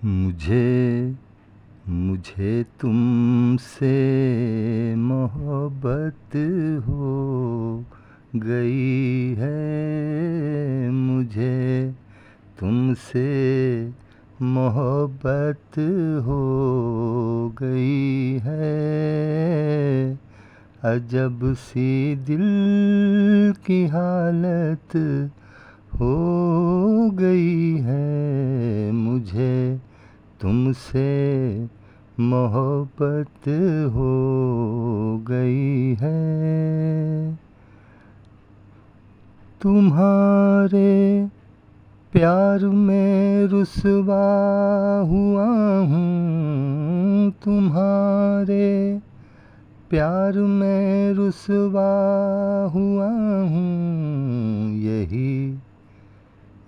मुझे मुझे तुमसे मोहब्बत हो गई है। मुझे तुमसे मोहब्बत हो गई है। अजब सी दिल की हालत हो गई है। मुझे तुमसे मोहब्बत हो गई है। तुम्हारे प्यार में रुसवा हुआ हूँ। तुम्हारे प्यार में रुसवा हुआ हूँ।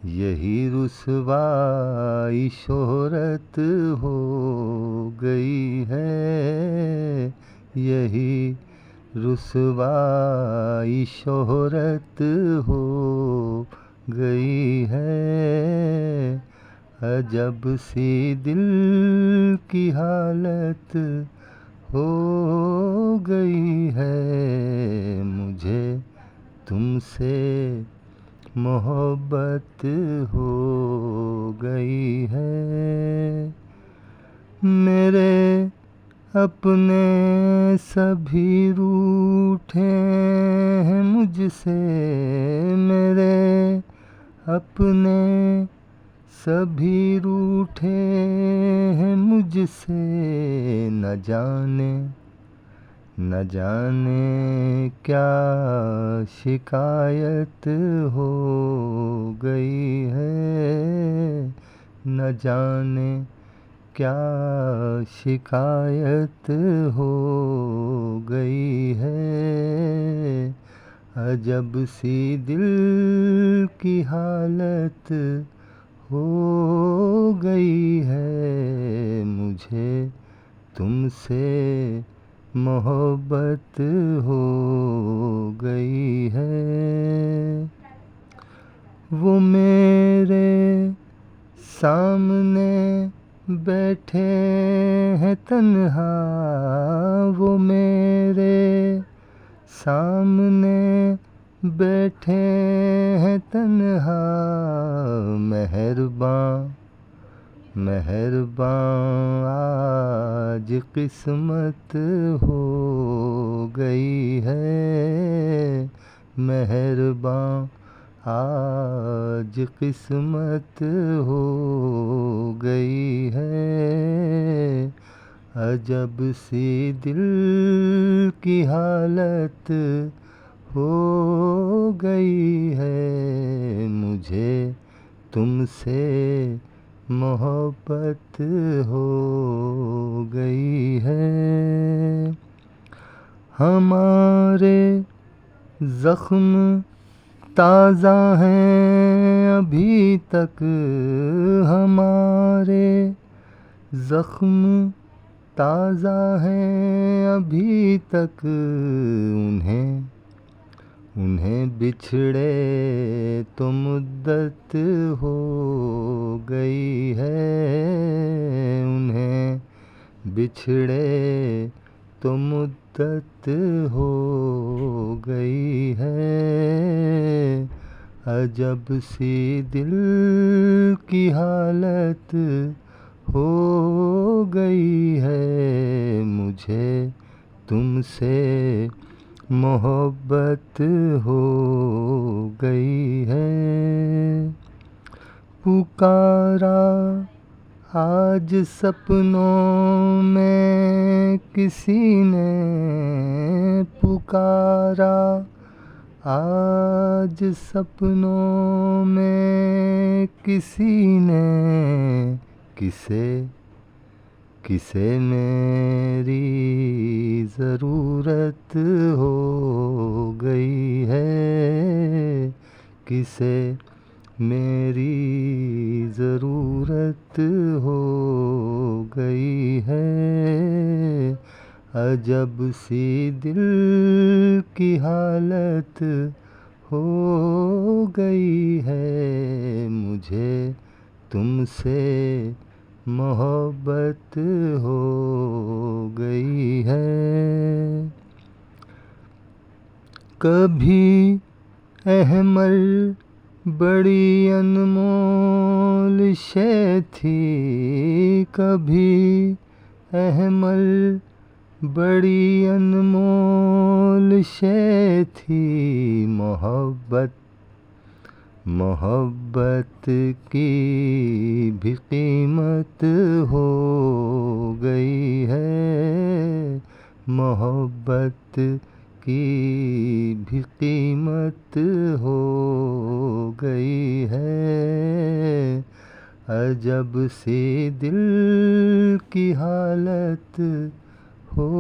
यही रुसवाई शोहरत हो गई है। यही रुसवाई शोहरत हो गई है। अजब सी दिल की हालत हो गई है। मुझे तुमसे मोहब्बत हो गई है। मेरे अपने सभी रूठे हैं मुझसे। मेरे अपने सभी रूठे हैं मुझसे। न जाने क्या शिकायत हो गई है। न जाने क्या शिकायत हो गई है। अजब सी दिल की हालत हो गई है। मुझे तुमसे मोहब्बत हो गई है। वो मेरे सामने बैठे हैं तन्हा। वो मेरे सामने बैठे हैं तन्हा। मेहरबान आज किस्मत हो गई है। मेहरबान आज किस्मत हो गई है। अजब सी दिल की हालत हो गई है। मुझे तुमसे मोहब्बत हो गई है। हमारे ज़ख्म ताज़ा हैं अभी तक। हमारे ज़ख्म ताज़ा हैं अभी तक। उन्हें बिछड़े तो मुद्दत हो गई है। उन्हें बिछड़े तो मुद्दत हो गई है। अजब सी दिल की हालत हो गई है। मुझे तुमसे मोहब्बत हो गई है। पुकारा आज सपनों में किसी ने। पुकारा आज सपनों में किसी ने। किसे मेरी ज़रूरत हो गई है। किसे मेरी ज़रूरत हो गई है। अजब सी दिल की हालत हो गई है। मुझे तुमसे मोहब्बत हो गई है। कभी अहमल बड़ी अनमोल शय थी, कभी अहमल बड़ी अनमोल शय थी। मोहब्बत मोहब्बत की भी कीमत हो गई है। मोहब्बत की भी कीमत हो गई है। अजब सी दिल की हालत हो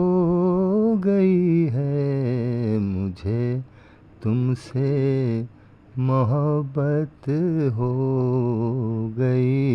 गई है। मुझे तुमसे मोहब्बत हो गई